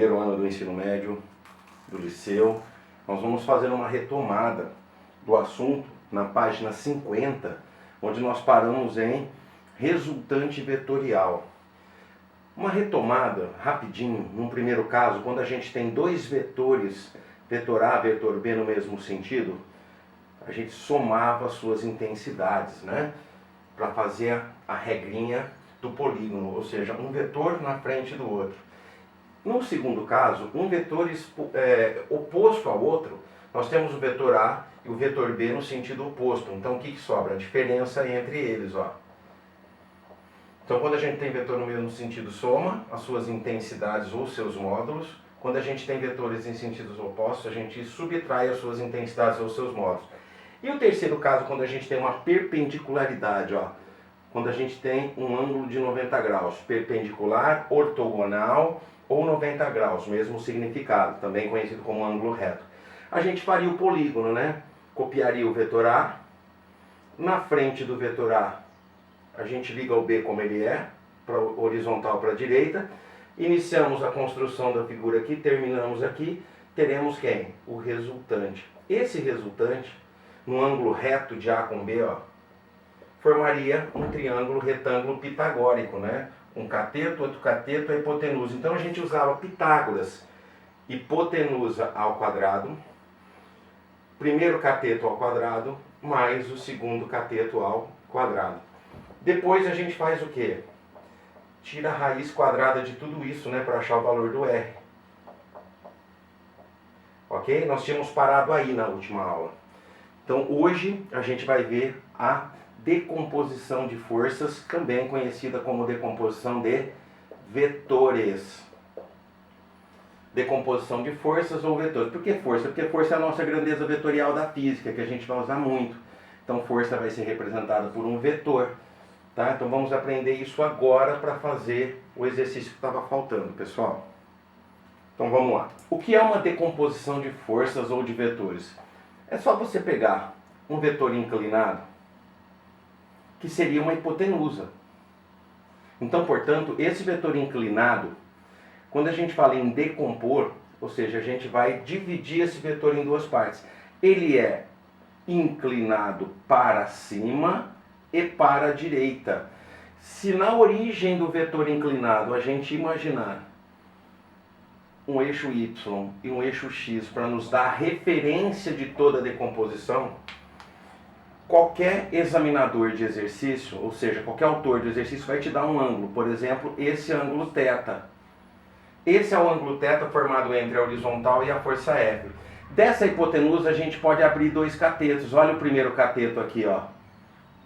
primeiro ano do ensino médio, do liceu. Nós vamos fazer uma retomada do assunto na página 50, onde nós paramos em resultante vetorial. Uma retomada, rapidinho, num primeiro caso, quando a gente tem dois vetores, vetor A, vetor B no mesmo sentido, a gente somava suas intensidades, né? Para fazer a regrinha do polígono, ou seja, um vetor na frente do outro. No segundo caso, um vetor oposto ao outro, nós temos o vetor A e o vetor B no sentido oposto. Então o que sobra? A diferença entre eles, ó. Então quando a gente tem vetor no mesmo sentido, soma as suas intensidades ou seus módulos. Quando a gente tem vetores em sentidos opostos, a gente subtrai as suas intensidades ou seus módulos. E o terceiro caso, quando a gente tem uma perpendicularidade, ó. Quando a gente tem um ângulo de 90 graus, perpendicular, ortogonal ou 90 graus, mesmo significado, também conhecido como ângulo reto. A gente faria o polígono, né? Copiaria o vetor A, na frente do vetor a gente liga o B como ele é, para horizontal para a direita, iniciamos a construção da figura aqui, terminamos aqui, teremos quem? O resultante. Esse resultante, no ângulo reto de A com B, ó, formaria um triângulo retângulo pitagórico, né? Um cateto, outro cateto, a hipotenusa. Então a gente usava Pitágoras, hipotenusa ao quadrado, primeiro cateto ao quadrado, mais o segundo cateto ao quadrado. Depois a gente faz o quê? Tira a raiz quadrada de tudo isso, né? Para achar o valor do R. Ok? Nós tínhamos parado aí na última aula. Então hoje a gente vai ver a decomposição de forças, também conhecida como decomposição de vetores. Decomposição de forças ou vetores. Por que força? Porque força é a nossa grandeza vetorial da física, que a gente vai usar muito. Então força vai ser representada por um vetor. Tá? Então vamos aprender isso agora para fazer o exercício que estava faltando, pessoal. Então vamos lá. O que é uma decomposição de forças ou de vetores? É só você pegar um vetor inclinado, que seria uma hipotenusa. Então, portanto, esse vetor inclinado, quando a gente fala em decompor, ou seja, a gente vai dividir esse vetor em duas partes. Ele é inclinado para cima e para a direita. Se na origem do vetor inclinado a gente imaginar um eixo Y e um eixo X para nos dar a referência de toda a decomposição, qualquer examinador de exercício, ou seja, qualquer autor de exercício vai te dar um ângulo. Por exemplo, esse ângulo θ. Esse é o ângulo θ formado entre a horizontal e a força F. Dessa hipotenusa a gente pode abrir dois catetos. Olha o primeiro cateto aqui, ó.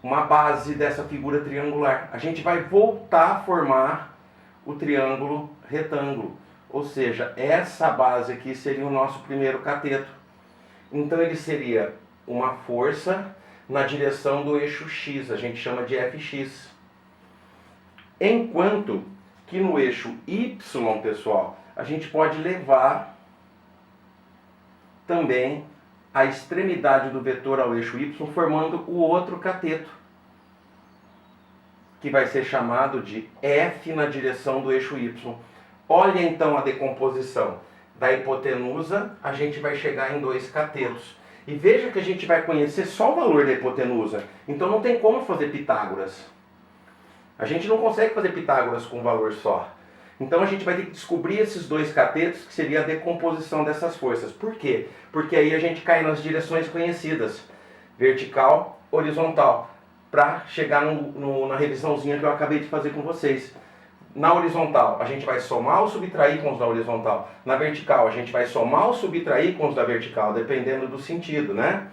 Uma base dessa figura triangular. A gente vai voltar a formar o triângulo retângulo. Ou seja, essa base aqui seria o nosso primeiro cateto. Então ele seria uma força na direção do eixo X, a gente chama de Fx. Enquanto que no eixo Y, pessoal, a gente pode levar também a extremidade do vetor ao eixo Y, formando o outro cateto, que vai ser chamado de F na direção do eixo Y. Olha então a decomposição. Da hipotenusa, a gente vai chegar em dois catetos. E veja que a gente vai conhecer só o valor da hipotenusa. Então não tem como fazer Pitágoras. A gente não consegue fazer Pitágoras com um valor só. Então a gente vai ter que descobrir esses dois catetos, que seria a decomposição dessas forças. Por quê? Porque aí a gente cai nas direções conhecidas. Vertical, horizontal. Para chegar na revisãozinha que eu acabei de fazer com vocês. Na horizontal, a gente vai somar ou subtrair com os da horizontal. Na vertical, a gente vai somar ou subtrair com os da vertical, dependendo do sentido, né?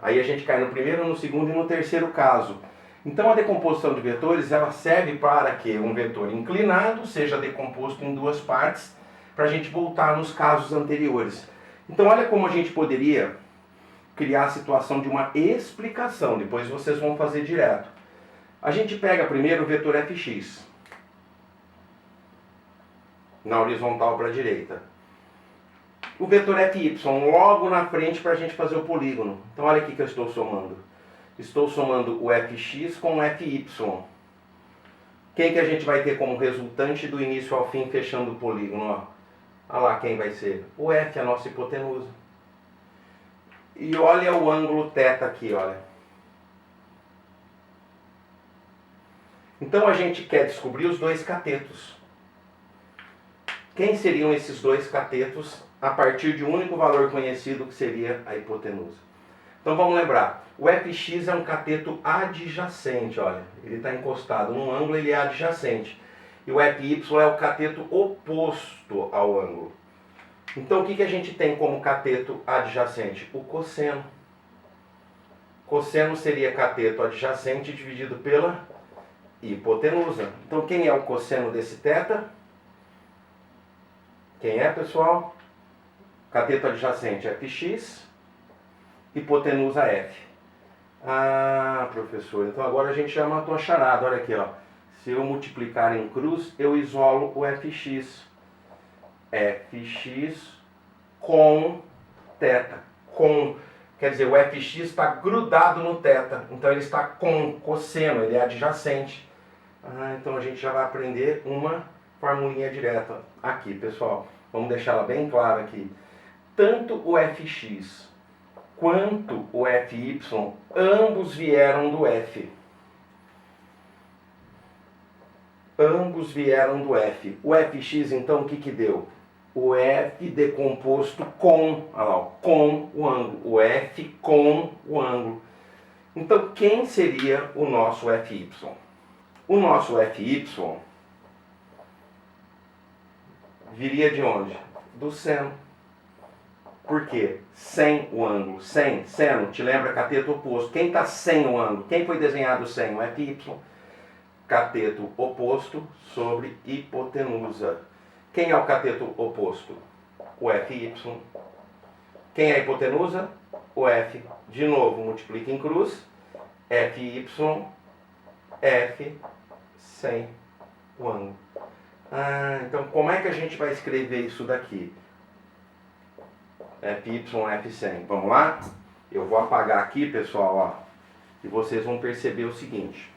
Aí a gente cai no primeiro, no segundo e no terceiro caso. Então a decomposição de vetores, ela serve para que um vetor inclinado seja decomposto em duas partes, para a gente voltar nos casos anteriores. Então olha como a gente poderia criar a situação de uma explicação, depois vocês vão fazer direto. A gente pega primeiro o vetor Fx. Na horizontal para a direita. O vetor Fy logo na frente para a gente fazer o polígono. Então olha aqui que eu estou somando. Estou somando o Fx com o Fy. Quem que a gente vai ter como resultante do início ao fim fechando o polígono? Ó? Olha lá quem vai ser. O F, a nossa hipotenusa. E olha o ângulo θ aqui, olha. Então a gente quer descobrir os dois catetos. Quem seriam esses dois catetos a partir de um único valor conhecido, que seria a hipotenusa? Então vamos lembrar, o Fx é um cateto adjacente, olha. Ele está encostado num ângulo, ele é adjacente. E o Fy é o cateto oposto ao ângulo. Então o que a gente tem como cateto adjacente? O cosseno. Cosseno seria cateto adjacente dividido pela hipotenusa. Então quem é o cosseno desse θ? Quem é, pessoal? Cateto adjacente Fx, hipotenusa F. Ah, professor, então agora a gente já matou a charada. Olha aqui, ó. Se eu multiplicar em cruz, eu isolo o Fx. Fx com θ. Com, quer dizer, o Fx está grudado no θ. Então ele está com cosseno, ele é adjacente. Ah, então a gente já vai aprender uma formulinha direta aqui, pessoal. Vamos deixar ela bem clara aqui. Tanto o Fx quanto o Fy, ambos vieram do F. Ambos vieram do F. O Fx, então, o que deu? O F decomposto com, olha lá, com o ângulo. O F com o ângulo. Então, quem seria o nosso Fy? O nosso Fy viria de onde? Do seno. Por quê? Sem o ângulo. Sem, seno, te lembra cateto oposto. Quem está sem o ângulo? Quem foi desenhado sem? O Fy. Cateto oposto sobre hipotenusa. Quem é o cateto oposto? O Fy. Quem é a hipotenusa? O F. De novo, multiplica em cruz. Fy, F sem o ângulo. Ah, então como é que a gente vai escrever isso daqui? Fy, F100. Vamos lá? Eu vou apagar aqui, pessoal, ó, e vocês vão perceber o seguinte.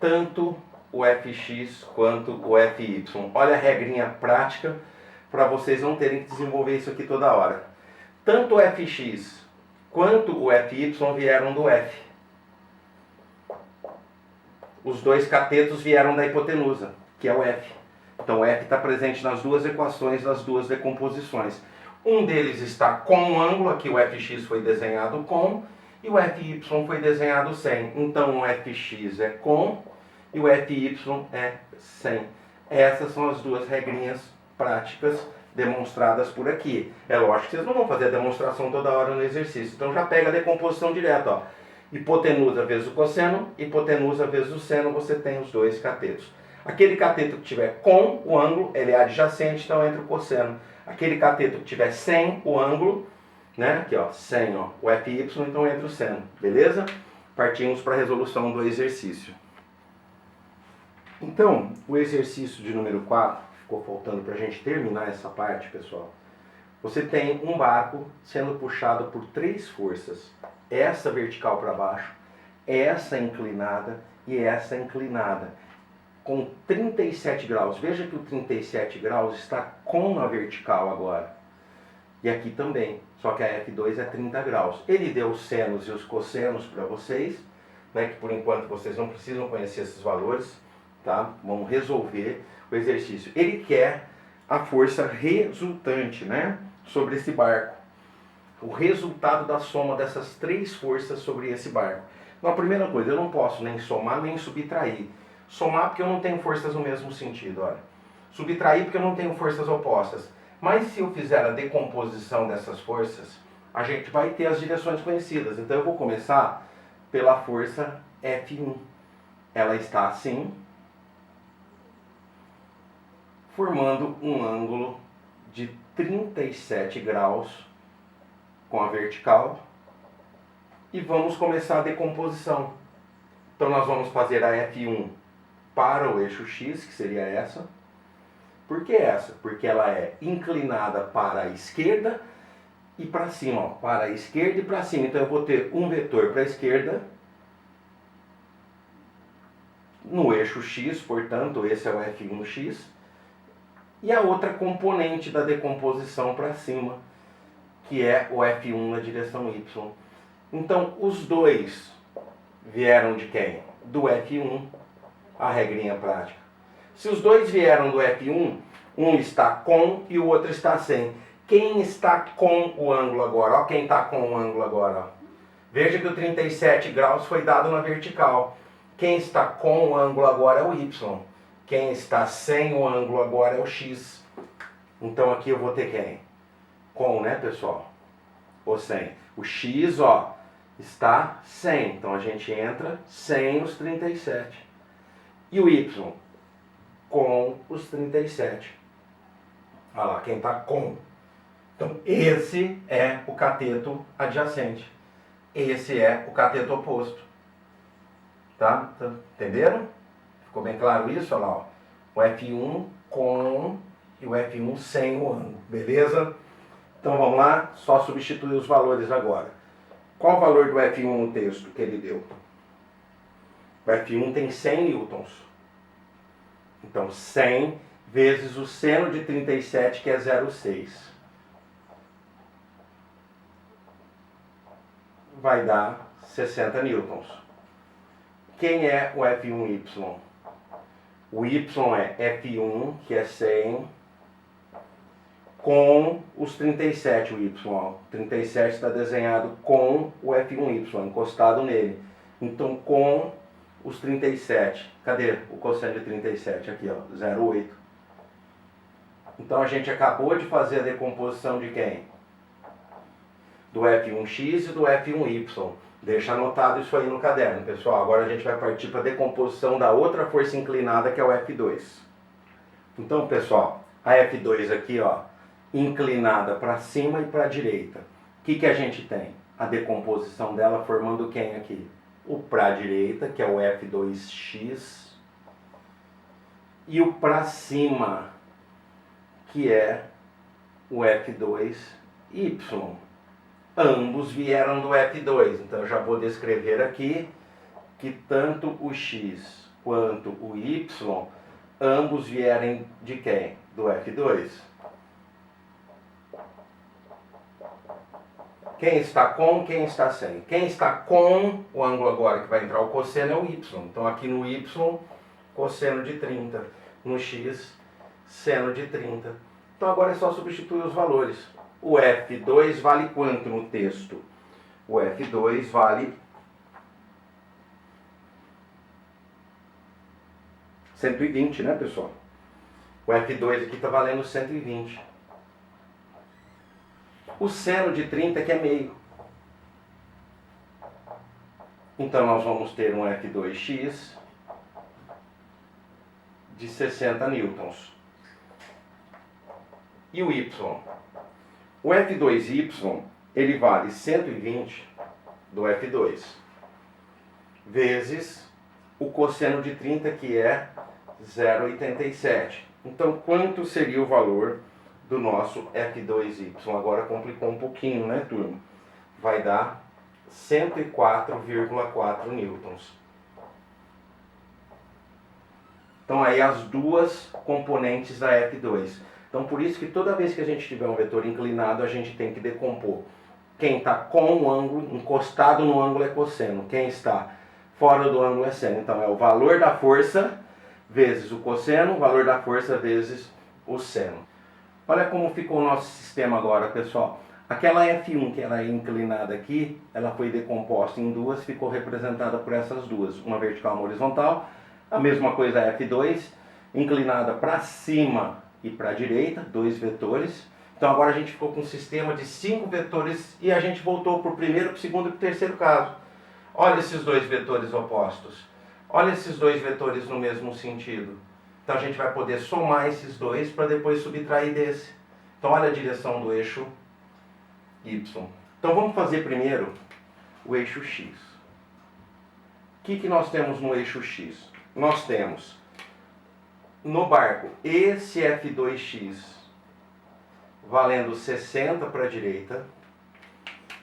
Tanto o Fx quanto o Fy. Olha a regrinha prática para vocês não terem que desenvolver isso aqui toda hora. Tanto o Fx quanto o Fy vieram do F. Os dois catetos vieram da hipotenusa, que é o F. Então o F está presente nas duas equações, das duas decomposições. Um deles está com o ângulo, aqui o Fx foi desenhado com, e o Fy foi desenhado sem. Então o Fx é com e o Fy é sem. Essas são as duas regrinhas práticas demonstradas por aqui. É lógico que vocês não vão fazer a demonstração toda hora no exercício. Então já pega a decomposição direta, ó. Hipotenusa vezes o cosseno, hipotenusa vezes o seno, você tem os dois catetos. Aquele cateto que tiver com o ângulo, ele é adjacente, então entra o cosseno. Aquele cateto que tiver sem o ângulo, né, aqui ó, sem ó, o Fy, então entra o seno, beleza? Partimos para a resolução do exercício. Então, o exercício de número 4, ficou faltando para a gente terminar essa parte, pessoal. Você tem um barco sendo puxado por 3 forças. Essa vertical para baixo, essa inclinada e essa inclinada. Com 37 graus. Veja que o 37 graus está com a vertical agora. E aqui também. Só que a F2 é 30 graus. Ele deu os senos e os cossenos para vocês, né, que por enquanto vocês não precisam conhecer esses valores. Tá? Vamos resolver o exercício. Ele quer a força resultante, né, sobre esse barco. O resultado da soma dessas 3 forças sobre esse barco. Então a primeira coisa, eu não posso nem somar nem subtrair. Somar porque eu não tenho forças no mesmo sentido, olha. Subtrair porque eu não tenho forças opostas. Mas se eu fizer a decomposição dessas forças, a gente vai ter as direções conhecidas. Então eu vou começar pela força F1. Ela está assim, formando um ângulo de 37 graus com a vertical. E vamos começar a decomposição. Então nós vamos fazer a F1 para o eixo X, que seria essa. Por que essa? Porque ela é inclinada para a esquerda e para cima, ó, para a esquerda e para cima. Então eu vou ter um vetor para a esquerda no eixo X, portanto esse é o F1x, e a outra componente da decomposição para cima, que é o F1 na direção Y. Então, os dois vieram de quem? Do F1, a regrinha prática. Se os dois vieram do F1, um está com e o outro está sem. Quem está com o ângulo agora? Ó, quem está com o ângulo agora. Ó. Veja que o 37 graus foi dado na vertical. Quem está com o ângulo agora é o Y. Quem está sem o ângulo agora é o X. Então aqui eu vou ter quem? Com, né, pessoal? Ou sem. O X, ó, está sem. Então a gente entra sem os 37. E o Y? Com os 37. Olha lá, quem está com. Então esse é o cateto adjacente. Esse é o cateto oposto. Tá? Entenderam? Ficou bem claro isso? Olha lá, ó. O F1 com e o F1 sem o ângulo. Beleza? Então vamos lá, só substituir os valores agora. Qual o valor do F1 no texto que ele deu? O F1 tem 100 newtons. Então 100 vezes o seno de 37, que é 0,6. Vai dar 60 newtons. Quem é o F1Y? O Y é F1, que é 100, com os 37, o Y. Ó. 37 está desenhado com o F1Y, encostado nele. Então, com os 37. Cadê o cosseno de 37? Aqui, ó, 0,8. Então, a gente acabou de fazer a decomposição de quem? Do F1x e do F1y. Deixa anotado isso aí no caderno, pessoal. Agora a gente vai partir para a decomposição da outra força inclinada, que é o F2. Então, pessoal, a F2 aqui, ó, inclinada para cima e para a direita. O que a gente tem? A decomposição dela formando quem aqui? O para a direita, que é o F2x, e o para cima, que é o F2y. Ambos vieram do F2, então eu já vou descrever aqui que tanto o x quanto o y, ambos vierem de quem? Do F2. Quem está com, quem está sem? Quem está com o ângulo agora que vai entrar o cosseno é o y. Então aqui no y, cosseno de 30. No x, seno de 30. Então agora é só substituir os valores. O F2 vale quanto no texto? O F2 vale 120, né, pessoal? O F2 aqui está valendo 120. O seno de 30 que é meio. Então nós vamos ter um F2x de 60 newtons. E o y? O F2y, ele vale 120 do F2, vezes o cosseno de 30, que é 0,87. Então, quanto seria o valor do nosso F2y? Agora complicou um pouquinho, né, turma? Vai dar 104,4 newtons. Então, aí as duas componentes da F2. Então, por isso que toda vez que a gente tiver um vetor inclinado, a gente tem que decompor. Quem está com o ângulo, encostado no ângulo é cosseno. Quem está fora do ângulo é seno. Então, é o valor da força vezes o cosseno, o valor da força vezes o seno. Olha como ficou o nosso sistema agora, pessoal. Aquela F1 que ela é inclinada aqui, ela foi decomposta em duas, ficou representada por essas duas. Uma vertical e uma horizontal. A mesma coisa a F2, inclinada para cima e para a direita, dois vetores. Então agora a gente ficou com um sistema de 5 vetores e a gente voltou para o primeiro, para o segundo e para o terceiro caso. Olha esses dois vetores opostos. Olha esses dois vetores no mesmo sentido. Então a gente vai poder somar esses dois para depois subtrair desse. Então olha a direção do eixo Y. Então vamos fazer primeiro o eixo X. O que nós temos no eixo X? Nós temos no barco esse F2x valendo 60 para a direita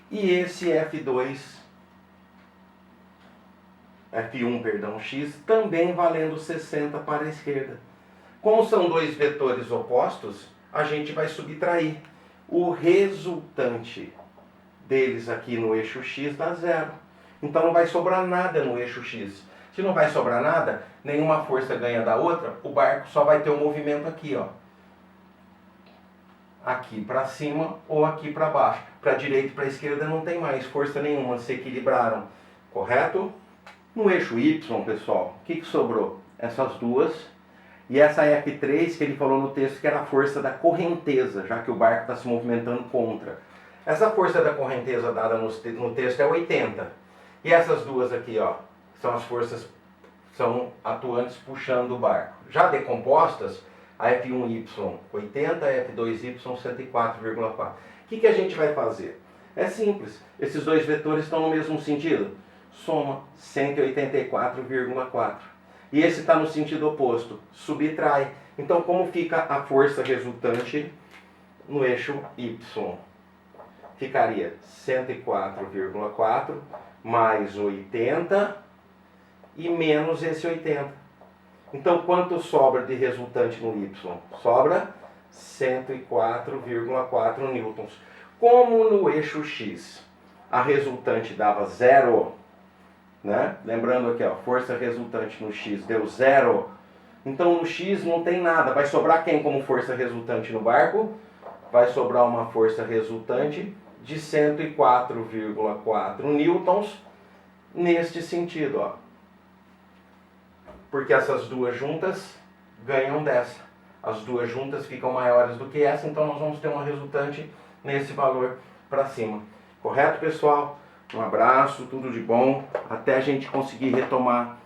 e esse F1, x também valendo 60 para a esquerda. Como são dois vetores opostos, a gente vai subtrair. O resultante deles aqui no eixo x dá zero. Então não vai sobrar nada no eixo x. Se não vai sobrar nada, nenhuma força ganha da outra, o barco só vai ter um movimento aqui, ó. Aqui para cima ou aqui para baixo. Para a direita e para a esquerda não tem mais força nenhuma, se equilibraram. Correto? No eixo y, pessoal, o que sobrou? Essas duas. E essa F3 que ele falou no texto que era a força da correnteza, já que o barco está se movimentando contra. Essa força da correnteza dada no texto é 80. E essas duas aqui, ó, são as forças, são atuantes puxando o barco. Já decompostas, a F1Y 80, a F2Y 104,4. O que a gente vai fazer? É simples, esses dois vetores estão no mesmo sentido. Soma 184,4. E esse está no sentido oposto, subtrai. Então como fica a força resultante no eixo Y? Ficaria 104,4 mais 80 e menos esse 80. Então quanto sobra de resultante no Y? Sobra 104,4 newtons. Como no eixo X a resultante dava zero, né? Lembrando aqui, ó, força resultante no X deu zero. Então no X não tem nada. Vai sobrar quem como força resultante no barco? Vai sobrar uma força resultante de 104,4 newtons neste sentido, ó. Porque essas duas juntas ganham dessa. As duas juntas ficam maiores do que essa, então nós vamos ter uma resultante nesse valor para cima. Correto, pessoal? Um abraço, tudo de bom. Até a gente conseguir retomar